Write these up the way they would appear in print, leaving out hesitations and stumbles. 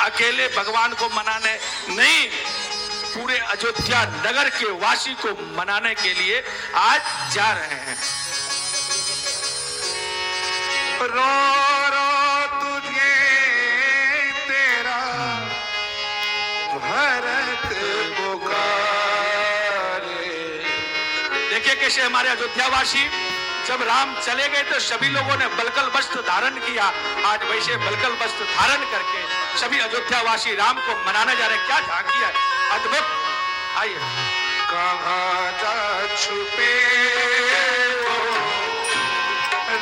अकेले भगवान को मनाने नहीं, पूरे अयोध्या नगर के वासी को मनाने के लिए आज जा रहे हैं। रो रो तुझे तेरा भरत पुकारे। देखिए कैसे हमारे अयोध्यावासी जब राम चले गए तो सभी लोगों ने बलकल वस्त्र धारण किया, आज वैसे बलकल वस्त्र धारण करके सभी अयोध्यावासी राम को मनाने जा रहे हैं। क्या झांकी है अद्भुत। आइए। कहाँ जा छुपे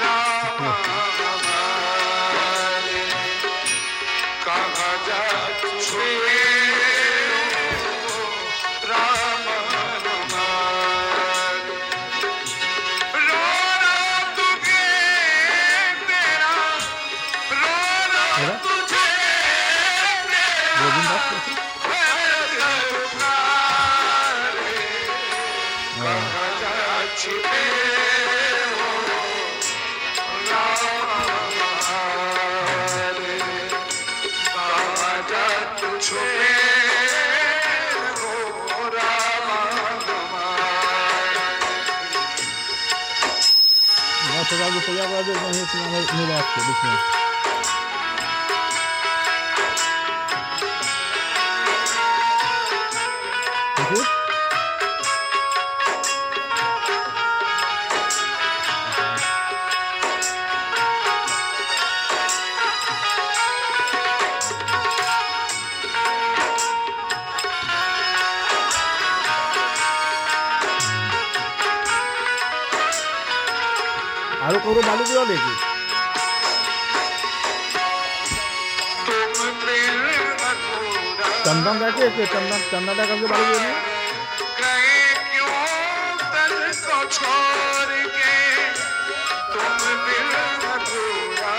राम हमारे, कहाँ जा छुपे राम हमारे। रो रो तुझे तेरा, रो रो तुझे तेरा छिपे हो राम हमारे, कहाँ जा छुपे हो राम हमारे। आरो कौरो बालू दिया देखी चंदन रखे के चंदन का करके बालू दिया गए क्यों तन को छोड़ के तुम दिल अधूरा।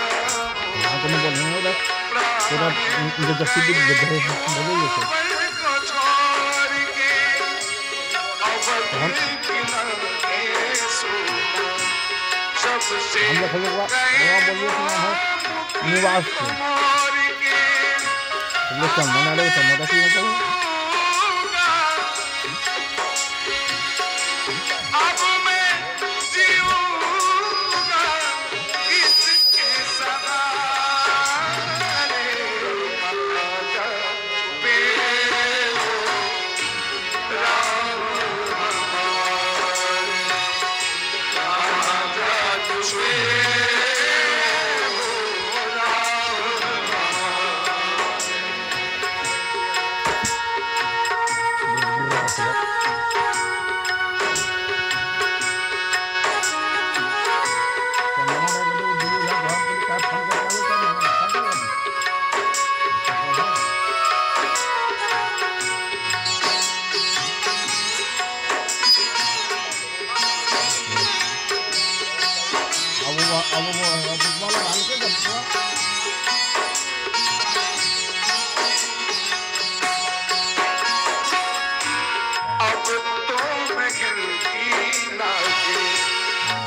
हाँ तो मैं बोल रहा हूँ थोड़ा मुझे जस्सी भी बोले ये हम लोग बोलिए निवास थे हम लोग चंदन आ रहे चंदन की मतलब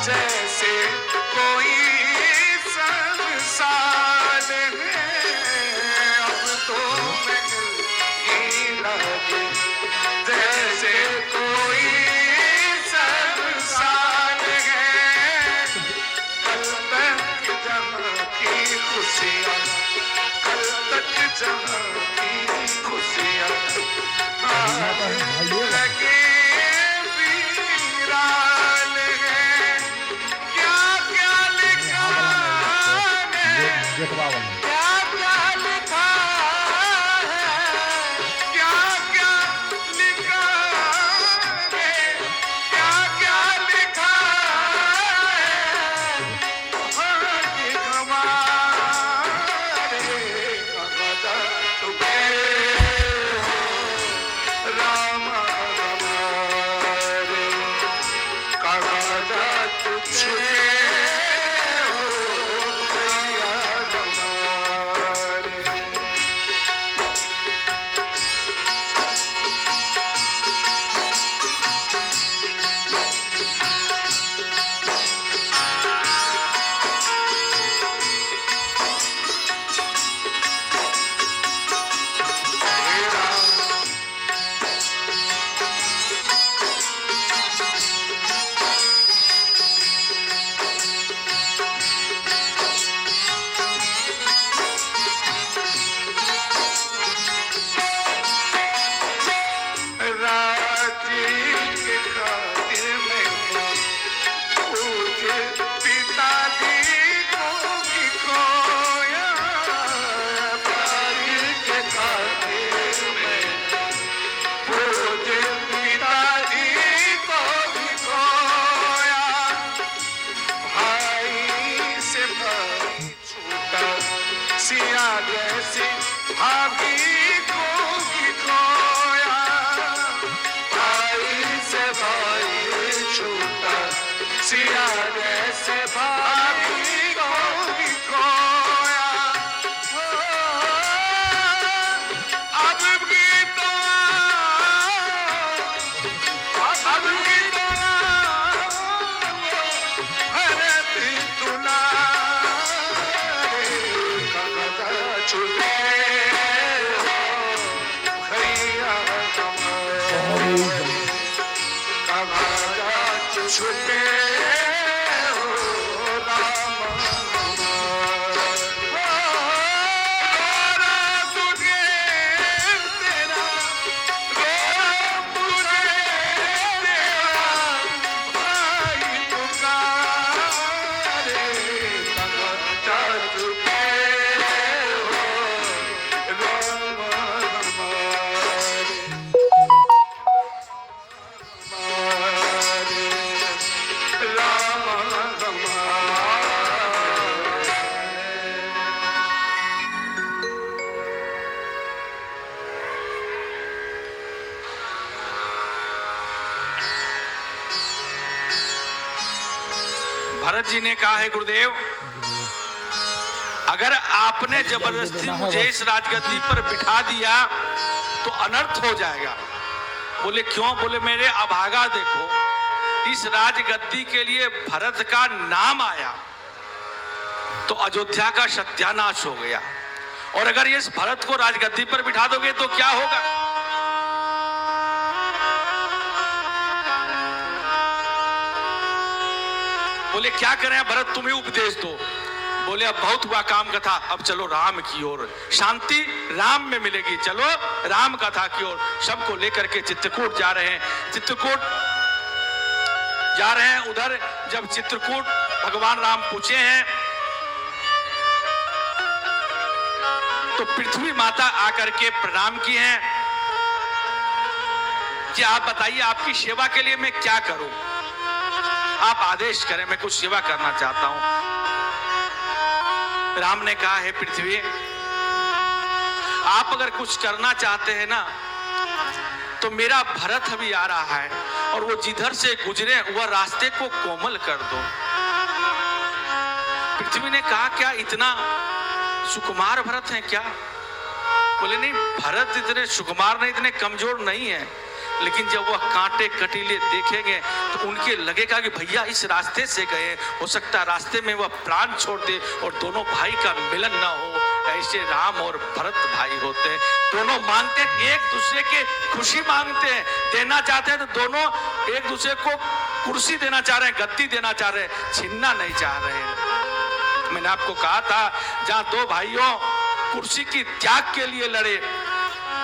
जैसे कोई संसार है, अब तो नहीं लगे जैसे कोई संसार है। कल तक जहाँ की खुशियाँ, कल तक जहाँ की खुशियाँ लगे देखवा क्या क्या लिखा है, क्या क्या लिखा है, क्या क्या लिखा है हमारे तुम्हें राम हमारे, कहाँ जा तुझे भाभी को भी खोया, भाई से भाई छूटा, सिया जैसे भाभी को भी खोया। अब भी तो भरत दुलारे छुटे हो भैया छुटे हो राम तुझे तेरा तुझे तेरा भाई पुकारे छुटे हो राम भरत जी ने कहा है गुरुदेव, अगर आपने जबरदस्ती मुझे इस राजगद्दी पर बिठा दिया तो अनर्थ हो जाएगा। बोले क्यों? बोले मेरे अभागा देखो, इस राजगद्दी के लिए भरत का नाम आया तो अयोध्या का सत्यानाश हो गया, और अगर इस भरत को राजगद्दी पर बिठा दोगे तो क्या होगा? बोले क्या करें भरत, तुम्हें उपदेश दो। बोले अब बहुत हुआ काम कथा, अब चलो राम की ओर, शांति राम में मिलेगी, चलो राम कथा की ओर। सबको लेकर के चित्रकूट जा रहे हैं। चित्रकूट जा रहे हैं। उधर जब चित्रकूट भगवान राम पूछे हैं तो पृथ्वी माता आकर के प्रणाम की हैं कि आप बताइए आपकी सेवा के लिए मैं क्या करूं, आप आदेश करें, मैं कुछ सेवा करना चाहता हूं। राम ने कहा है पृथ्वी, आप अगर कुछ करना चाहते हैं ना तो मेरा भरत अभी आ रहा है और वो जिधर से गुजरे वह रास्ते को कोमल कर दो। पृथ्वी ने कहा क्या इतना सुकुमार भरत है क्या? बोले नहीं, भरत इतने सुकुमार नहीं, इतने कमजोर नहीं है, लेकिन जब वह कांटे कटीले देखेंगे तो उनके लगेगा कि भैया इस रास्ते से गए, हो सकता है रास्ते में वह प्राण छोड़ दे और दोनों भाई का मिलन ना हो। ऐसे राम और भरत भाई होते हैं, दोनों मांगते हैं, एक दूसरे के खुशी मांगते हैं, देना चाहते हैं तो दोनों एक दूसरे को कुर्सी देना चाह रहे हैं, गद्दी देना चाह रहे हैं, छीनना नहीं चाह रहे हैं। मैंने आपको कहा था जहां दो भाइयों कुर्सी की त्याग के लिए लड़े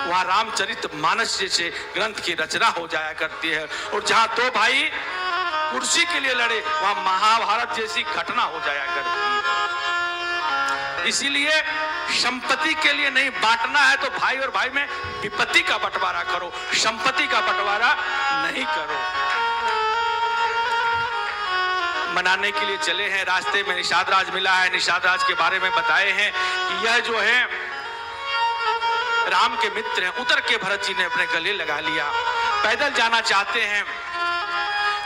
वहां रामचरितमानस जैसे ग्रंथ की रचना हो जाया करती है, और जहां दो भाई कुर्सी के लिए लड़े वहां महाभारत जैसी घटना हो जाया करती है। इसीलिए संपत्ति के लिए नहीं बांटना है तो भाई और भाई में विपत्ति का बंटवारा करो, संपत्ति का बंटवारा नहीं करो। मनाने के लिए चले हैं, रास्ते में निषाद राज मिला है। निषाद राज के बारे में बताए हैं कि यह जो है राम के मित्र हैं। उतर के भरत जी ने अपने गले लगा लिया। पैदल जाना चाहते हैं,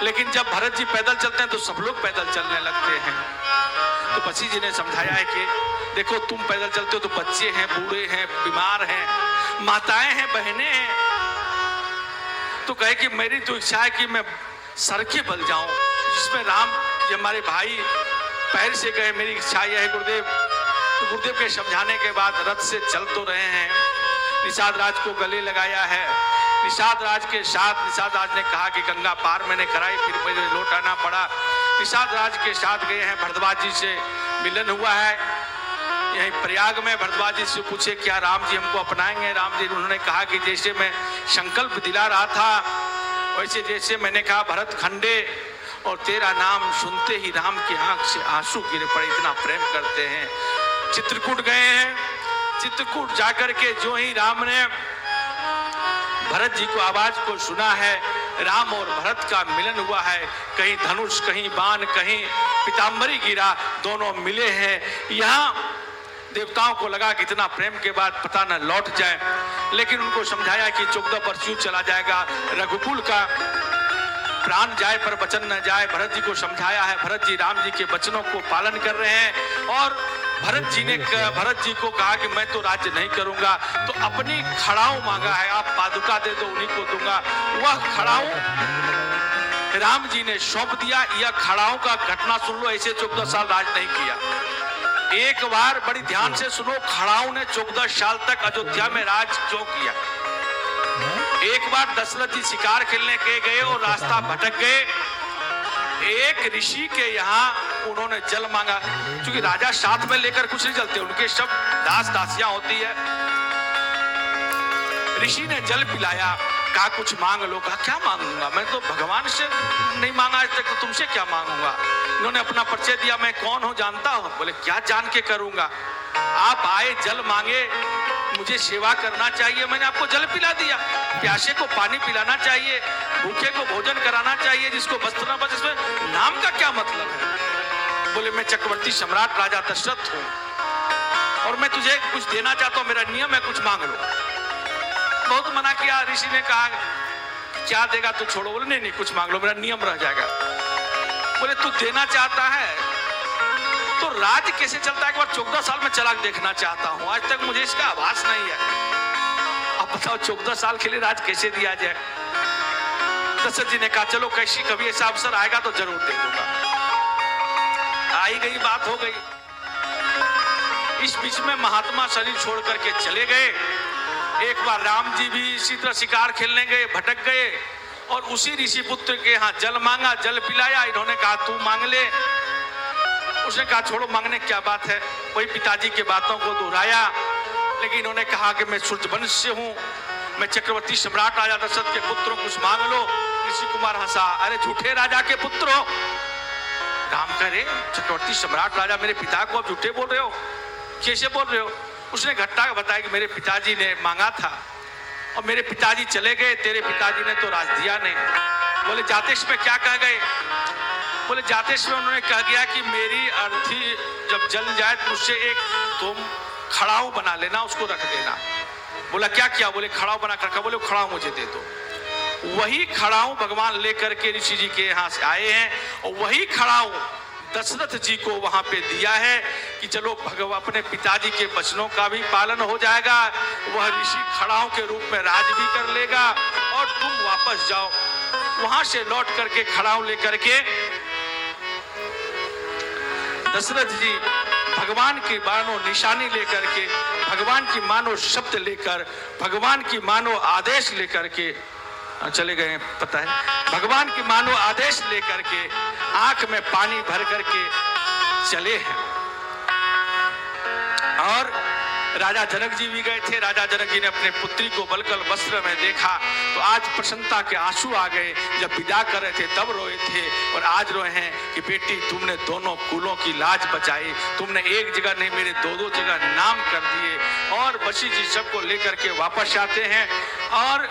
लेकिन जब भरत जी पैदल चलते हैं तो सब लोग पैदल चलने लगते हैं। तो बच्ची जी ने समझाया है कि देखो तुम पैदल चलते हो तो बच्चे हैं, बूढ़े हैं, बीमार हैं, माताएं हैं, बहनें हैं। तो कहे कि मेरी तो इच्छा है कि मैं सड़के बल जाऊं जिसमें राम जी हमारे भाई पैर से गए, मेरी इच्छा यह है गुरुदेव। तो गुरुदेव के समझाने के बाद रथ से चल तो रहे हैं। निषाद राज को गले लगाया है। निषाद राज के साथ निषाद राज ने कहा कि गंगा पार मैंने कराई, फिर मुझे लौट आना पड़ा। निषाद राज के साथ गए हैं, भरद्वाज जी से मिलन हुआ है यहीं प्रयाग में। भरद्वाज जी से पूछे क्या राम जी हमको अपनाएंगे? राम जी उन्होंने कहा कि जैसे मैं संकल्प दिला रहा था वैसे जैसे मैंने कहा भरत खंडे, और तेरा नाम सुनते ही राम की आंख से आंसू गिर पड़े, इतना प्रेम करते हैं। चित्रकूट गए हैं। चित्रकूट जाकर के जो ही राम ने भरत जी को आवाज को सुना है, राम और भरत का मिलन हुआ है। कहीं धनुष, कहीं बाण, कहीं पीताम्बरी गिरा, दोनों मिले हैं। यहाँ देवताओं को लगा कि इतना प्रेम के बाद पता न लौट जाए, लेकिन उनको समझाया कि 14 वर्ष यूं चला जाएगा, रघुकुल का प्राण जाए पर वचन न जाए। भरत जी को समझाया है, भरत जी राम जी के वचनों को पालन कर रहे हैं। और भरत जी ने भरत जी को कहा कि मैं तो राज्य नहीं करूंगा, तो अपनी खड़ाऊ मांगा है, आप पादुका दे दो उन्हीं को दूंगा। वह खड़ाऊ राम जी ने सौंप दिया। यह खड़ाऊ का घटना सुन लो, ऐसे 14 साल राज नहीं किया। एक बार बड़ी ध्यान से सुनो, खड़ाऊ ने 14 साल तक अयोध्या में राज क्यों किया। एक बार दशरथ जी शिकार खेलने के गए और रास्ता भटक गए। एक ऋषि के यहाँ उन्होंने जल मांगा, क्योंकि राजा साथ में लेकर कुछ नहीं चलते, उनके सब दास दासियां होती है। ऋषि ने जल पिलाया, कहा कुछ मांग लो। कहा क्या मांगूंगा, मैं तो भगवान से नहीं मांगा आज तक, तो तुमसे क्या मांगूंगा। इन्होंने अपना परिचय दिया, मैं कौन हूं जानता हूं। बोले क्या जान के करूंगा, आप आए जल मांगे, मुझे सेवा करना चाहिए, मैंने आपको जल पिला दिया। प्यासे को पानी पिलाना चाहिए, भूखे को भोजन कराना चाहिए, जिसको वस्त्र न बचे, इसमें नाम का क्या मतलब है। बोले मैं चक्रवर्ती सम्राट राजा दशरथ हूं और मैं तुझे कुछ देना चाहता हूं, मेरा नियम है, कुछ मांग लो। बहुत मना किया। ऋषि ने कहा क्या देगा तो छोड़ो। बोले नहीं नहीं कुछ मांग लो, मेरा नियम रह जाएगा। बोले तू देना चाहता है तो राज कैसे चलता है, एक बार 14 साल में चला देखना चाहता हूं, आज तक मुझे इसका आभास नहीं है। अब बताओ 14 साल के लिए राज कैसे दिया जाए। दशरथ जी ने कहा चलो कैसी कभी ऐसा अवसर आएगा तो जरूर दे दूंगा। आई गई बात हो गई। इस बीच में महात्मा शरीर छोड़ करके चले गए। एक बार राम जी भी इसी तरह शिकार खेलने गए, भटक गए और उसी ऋषि पुत्र के यहाँ जल मांगा, जल पिलाया। इन्होंने कहा तू मांग ले। उसने कहा छोड़ो मांगने क्या बात है, वही पिताजी के बातों को दोहराया। लेकिन इन्होंने कहा कि मैं सूर्यवंश से हूं, मैं चक्रवर्ती सम्राट राजा दशरथ के पुत्र हूं, कुछ मांग लो। ऋषि कुमार हंसा, अरे झूठे राजा के पुत्र हो। राम कह रहे चक्रवर्ती सम्राट राजा मेरे पिता को आप झूठे बोल रहे हो, कैसे बोल रहे हो। उसने घटना बताया कि मेरे पिताजी ने मांगा था और मेरे पिताजी चले गए, तेरे पिताजी ने तो राज दिया नहीं। बोले जातेश में क्या कह गए। बोले जातेश में उन्होंने कह गया कि मेरी अर्थी जब जल जाए तो उससे एक तुम खड़ाऊ बना लेना, उसको रख देना। बोला क्या किया। बोले खड़ाऊ बना कर। बोले खड़ाऊ मुझे दे दो। वही खड़ाऊ भगवान लेकर के ऋषि जी के यहाँ से आए हैं और वही खड़ाऊ दशरथ जी को वहां पे दिया है कि चलो भगवान अपने पिताजी के वचनों का भी पालन हो जाएगा, वह ऋषि खड़ाऊ के रूप में राज भी कर लेगा और तुम वापस जाओ। वहां से लौट करके खड़ाऊ लेकर के दशरथ जी भगवान की मानो निशानी लेकर के, भगवान की मानो शब्द लेकर, भगवान की मानो आदेश लेकर के चले गए। पता है भगवान की मानो आदेश लेकर के आंख में पानी भर करके चले हैं। और राजा जनक जी भी गए थे। राजा जनक जी ने अपने पुत्री को बलकल वस्त्र में देखा तो आज प्रसन्नता के आंसू आ गए। जब विदा कर रहे थे तब रोए थे और आज रोए हैं कि बेटी तुमने दोनों कुलों की लाज बचाई, तुमने एक जगह नहीं मेरे दो जगह नाम कर दिए। और वशी जी सबको लेकर के वापस आते हैं और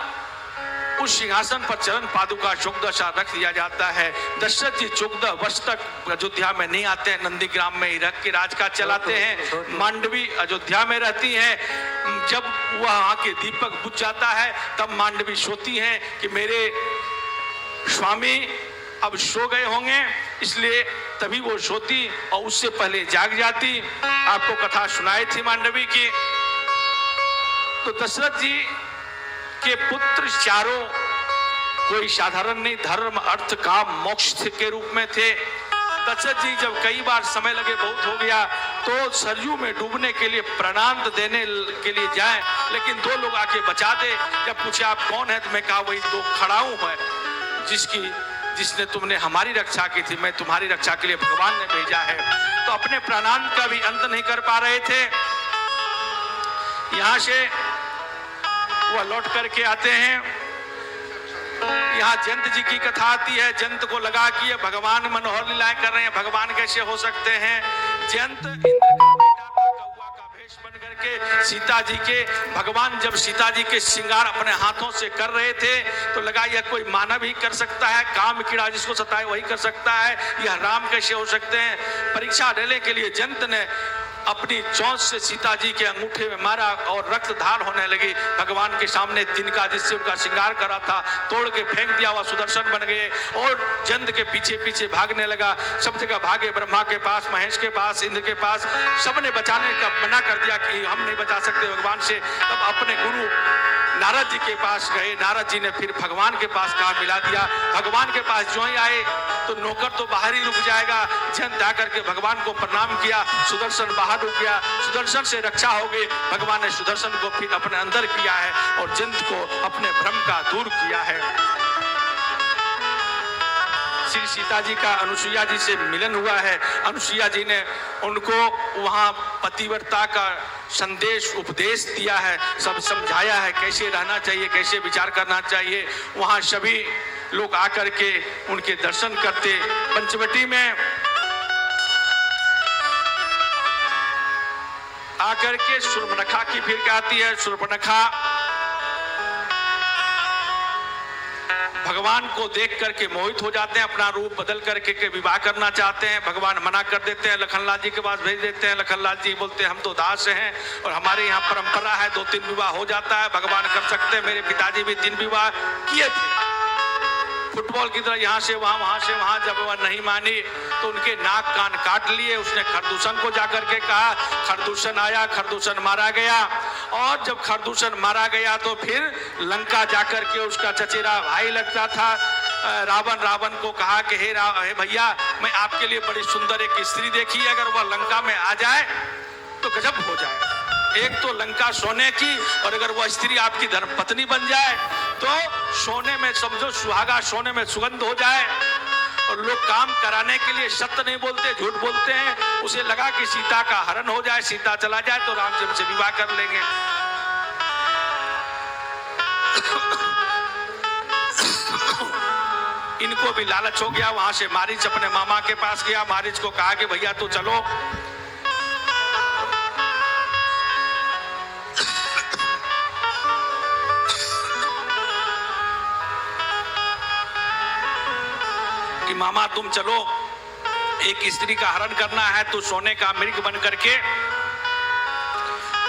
उस सिंहासन पर चरण पादुका 14 साल रख दिया जाता है। दशरथ जी 14 वर्ष तक अयोध्या में नहीं आते हैं, नंदीग्राम में ही रख के राजकाज चलाते हैं। मांडवी अयोध्या में रहती हैं। जब वहां के दीपक बुझ जाता है तब मांडवी सोती हैं कि मेरे स्वामी अब सो गए होंगे, इसलिए तभी वो सोती और उससे पहले जाग जाती। आपको कथा सुनाई थी मांडवी की। तो दशरथ जी के पुत्र चारों कोई साधारण नहीं, धर्म अर्थ काम मोक्ष के रूप में थे। दशरथ जी जब कई बार समय लगे बहुत हो गया तो सरयू में डूबने के लिए प्रणाम देने के लिए जाए, लेकिन 2 लोग आके बचा दे। जब पूछे आप कौन है तो मैं कहा वही 2 खड़ाऊ है जिसने तुमने हमारी रक्षा की थी, मैं तुम्हारी रक्षा के लिए भगवान ने भेजा है। तो अपने प्राणांत का भी अंत नहीं कर पा रहे थे। यहां से वह लौट करके आते हैं। यहाँ जयंत जी की कथा आती है। जयंत को लगा कि ये भगवान मनोहर लीलाएं कर रहे हैं, भगवान कैसे हो सकते हैं। जयंत इंद्र का बेटा था, कौवा का भेष बन करके सीता जी के, भगवान जब सीता जी के श्रृंगार अपने हाथों से कर रहे थे तो लगा यह कोई मानव ही कर सकता है, काम कीड़ा जिसको सताए वही कर सकता है, यह राम कैसे हो सकते हैं। परीक्षा लेने के लिए जयंत ने अपनी चोंच से सीता जी के अंगूठे में मारा और रक्त धार होने लगी। भगवान के सामने तिनका जिससे उनका श्रृंगार करा था तोड़ के फेंक दिया, हुआ सुदर्शन बन गए और जंद के पीछे पीछे भागने लगा। सब जगह भागे, ब्रह्मा के पास, महेश के पास, इंद्र के पास, सबने बचाने का मना कर दिया कि हम नहीं बचा सकते भगवान से। तब अपने गुरु नारद जी के पास गए। नारद जी ने फिर भगवान के पास कहा, मिला दिया। भगवान के पास जो ही आए तो नौकर तो बाहर ही रुक जाएगा। जन जाकर के भगवान को प्रणाम किया, सुदर्शन बाहर रुक गया, सुदर्शन से रक्षा हो गई। भगवान ने सुदर्शन को फिर अपने अंदर किया है और जंत को अपने भ्रम का दूर किया है। श्री सीता जी का अनुसुईया जी से मिलन हुआ है। अनुसुईया जी ने उनको वहां पतिव्रता का संदेश उपदेश दिया है, सब समझाया है कैसे रहना चाहिए, कैसे विचार करना चाहिए। वहां सभी लोग आकर के उनके दर्शन करते। पंचवटी में आकर के शूर्पणखा की फिर कहती है। शूर्पणखा भगवान को देख करके मोहित हो जाते हैं, अपना रूप बदल करके के विवाह करना चाहते हैं। भगवान मना कर देते हैं, लखनलाल जी के पास भेज देते हैं। लखनलाल जी बोलते हैं हम तो दास हैं और हमारे यहाँ परंपरा है 2-3 विवाह हो जाता है, भगवान कर सकते हैं। मेरे पिताजी भी 3 विवाह किए थे, फुटबॉल की तरह यहाँ से वहां, वहां से वहां। जब वह नहीं मानी तो उनके नाक कान काट लिए। उसने खरदूषण को जाकर के कहा, खरदूषण आया, खरदूषण मारा गया। और जब खरदूषण मारा गया तो फिर लंका जाकर के उसका चचेरा भाई लगता था रावण को कहा कि हे भैया, मैं आपके लिए बड़ी सुंदर एक स्त्री देखी, अगर वह लंका में आ जाए तो गजब हो जाए। एक तो लंका सोने की, और अगर वह स्त्री आपकी धर्मपत्नी बन जाए तो सोने में समझो सुहागा, सोने में सुगंध हो जाए। और लोग काम कराने के लिए सत्य नहीं बोलते, झूठ बोलते हैं। उसे लगा कि सीता का हरण हो जाए, सीता चला जाए तो राम जी से विवाह कर लेंगे। इनको भी लालच हो गया। वहां से मारीच अपने मामा के पास गया। मारीच को कहा कि भैया तू चलो, कि मामा तुम चलो, एक स्त्री का हरण करना है, तो सोने का मृग बन करके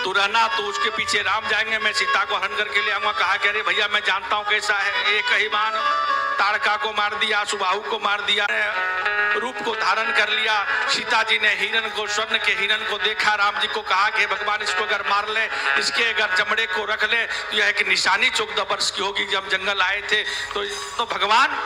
तू रहना, तो उसके पीछे राम जाएंगे, मैं सीता को हरण करके ले आऊंगा। कहा कि अरे भैया मैं जानता हूं कैसा है। एक ही बाण ताड़का को मार दिया, सुबाहु को मार दिया, रूप को धारण कर लिया। सीता जी ने हिरण को, स्वर्ण के हिरण को देखा। राम जी को कहा कि भगवान इसको अगर मार ले, इसके अगर चमड़े को रख ले तो यह एक निशानी 14 वर्ष की होगी। जब जंगल आए थे तो भगवान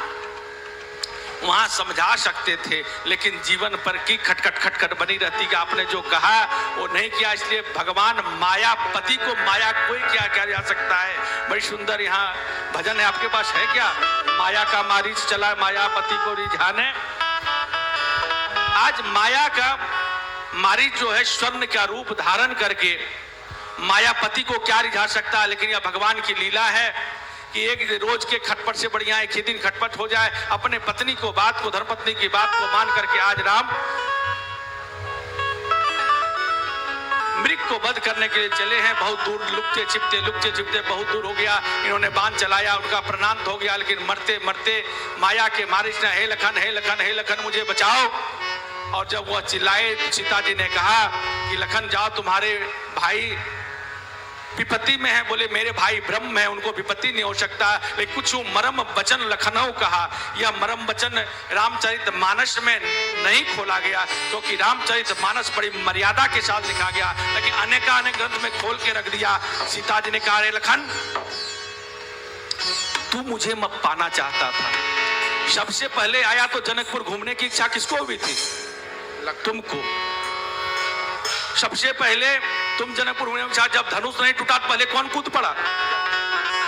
वहां समझा सकते थे, लेकिन जीवन पर की खटखट खटखट बनी रहती कि आपने जो कहा वो नहीं किया। इसलिए भगवान मायापति को, माया कोई क्या किया जा सकता है। बड़ी सुंदर यहाँ भजन है, आपके पास है क्या? माया का मारीच चला मायापति को रिझाने। आज माया का मारीच जो है स्वर्ण का रूप धारण करके मायापति को क्या रिझा सकता है, लेकिन यह भगवान की लीला है कि एक रोज के खटपट से बढ़िया एक ही दिन खटपट हो जाए। अपने पत्नी को, बात को, धर्मपत्नी की बात को मान करके आज राम मृग को वध करने के लिए चले हैं। बहुत दूर लुकते छिपते बहुत दूर हो गया। इन्होंने बाण चलाया, उनका प्राणांत हो गया, लेकिन मरते मरते माया के मारिच ने हे लखन, हे लखन, हे लखन मुझे बचाओ। और जब वह चिल्लाए तो सीता जी ने कहा कि लखन जाओ, तुम्हारे भाई विपत्ति में है। बोले मेरे भाई ब्रह्म है, उनको विपत्ति नहीं हो सकता। लेकिन कुछ मरम वचन लखनऊ कहा। यह मरम वचन रामचरित मानस में नहीं खोला गया, क्योंकि रामचरित मानस बड़ी मर्यादा के साथ लिखा गया, लेकिन अनेक ग्रंथ में खोल के रख दिया। सीता जी ने कहा रे लखन, तू मुझे मत पाना चाहता था। सबसे पहले आया तो जनकपुर घूमने की इच्छा किसको हुई थी? तुमको। सबसे पहले तुम जनकपुर घूमने के साथ, जब धनुष नहीं टूटा पहले कौन कूद पड़ा?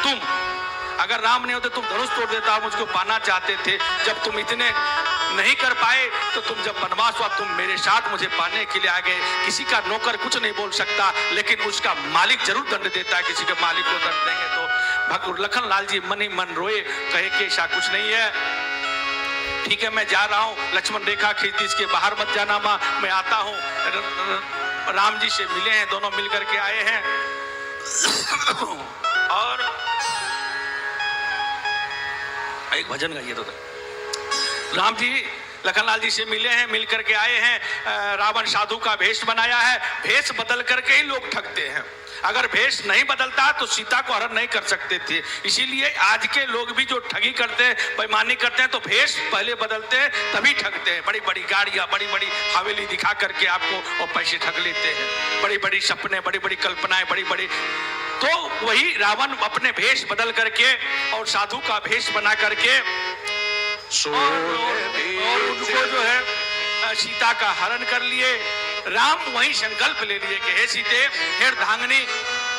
तुम। अगर राम नहीं होते तुम धनुष तोड़ देता और मुझको पाना चाहते थे। जब तुम इतने नहीं कर पाए तो तुम जब वनवास हुआ तुम मेरे साथ मुझे पाने के लिए आ गए। किसी का नौकर कुछ नहीं बोल सकता, लेकिन उसका मालिक जरूर दंड देता है। किसी के मालिक को दंड देंगे तो लखन लाल जी मन ही मन रोए, कहे कि ऐसा कुछ नहीं है, ठीक है मैं जा रहा हूँ। लक्ष्मण रेखा खींच दी, इसके बाहर मत जाना माँ, मैं आता हूँ। राम जी से मिले हैं, दोनों मिलकर के आए हैं। और एक भजन गाइए तो राम जी लखनलाल जी से मिले हैं, मिल करके आए हैं। रावण साधु का भेष बनाया है, भेष बदल करके ही लोग ठगते हैं। अगर भेष नहीं बदलता तो सीता को हरण नहीं कर सकते थे। इसीलिए आज के लोग भी जो ठगी करते हैं, बेईमानी करते हैं, तो भेष पहले बदलते हैं तभी ठगते हैं। बड़ी बड़ी गाड़ियां, बड़ी बड़ी हवेली दिखा करके आपको और पैसे ठग लेते हैं। बड़ी बड़ी सपने, बड़ी बड़ी कल्पनाएं, बड़ी बड़ी। तो वही रावण अपने भेष बदल करके और साधु का भेष बना करके और उनको जो है सीता का हरण कर लिए। राम वही संकल्प ले लिए कि हे सीते, हे अर्धांगिनी,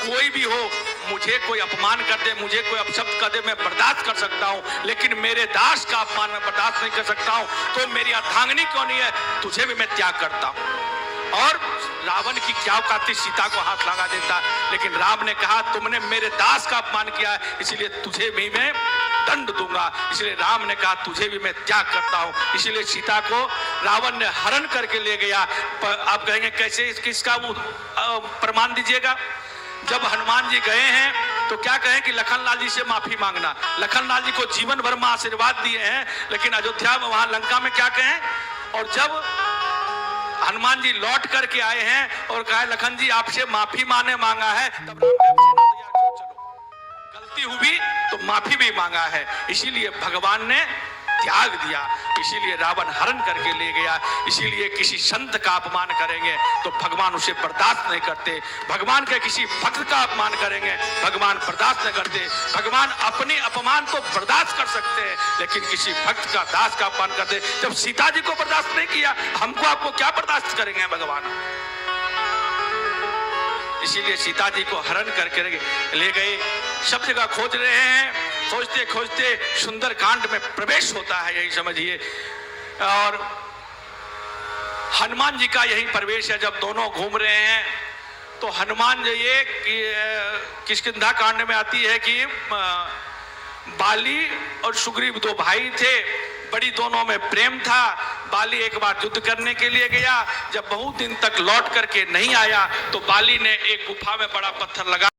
कोई भी हो, मुझे कोई अपमान कर दे, मुझे कोई अपशब्द कर दे, मैं बर्दाश्त कर सकता हूँ, लेकिन मेरे दास का अपमान मैं बर्दाश्त नहीं कर सकता हूँ। तो मेरी अर्धांगिनी क्यों नहीं है, तुझे भी मैं त्याग करता हूँ। और रावण की क्या औकात थी, सीता को हाथ लगा देता, लेकिन राम ने कहा तुमने मेरे दास का अपमान किया है, इसलिए तुझे भी मैं दंड दूंगा। इसलिए राम ने कहा तुझे भी मैं त्याग करता हूं। इसीलिए सीता को रावण ने हरण करके ले गया। आप कहेंगे कैसे, किसका वो प्रमाण दीजिएगा। जब हनुमान जी गए हैं तो क्या कहें कि लखनलाल जी से माफी मांगना। लखनलाल जी को जीवन भर में आशीर्वाद दिए हैं, लेकिन अयोध्या में वहां लंका में क्या कहें। और जब हनुमान जी लौट करके आए हैं और कहा लखन जी आपसे माफी मांगा है, तब राम गलती हुई तो माफी भी मांगा है। इसीलिए भगवान ने त्याग दिया, इसीलिए रावण हरण करके ले गया। इसीलिए किसी संत का अपमान करेंगे तो भगवान उसे बर्दाश्त नहीं करते। भगवान के किसी भक्त का अपमान करेंगे, भगवान बर्दाश्त नहीं करते। भगवान अपने अपमान तो बर्दाश्त कर सकते हैं, लेकिन किसी भक्त का, दास का अपमान करते। जब सीता जी को बर्दाश्त नहीं किया, हमको आपको क्या बर्दाश्त करेंगे भगवान। इसीलिए सीता जी को हरण करके ले गए। सब जगह खोज रहे हैं, खोजते खोजते सुंदर कांड में प्रवेश होता है, यही समझिए। और हनुमान जी का यही प्रवेश है। जब दोनों घूम रहे हैं तो हनुमान जी ये किष्किंधा कांड में आती है कि बाली और सुग्रीव दो भाई थे, बड़ी दोनों में प्रेम था। बाली एक बार युद्ध करने के लिए गया, जब बहुत दिन तक लौट करके नहीं आया तो बाली ने एक गुफा में बड़ा पत्थर लगा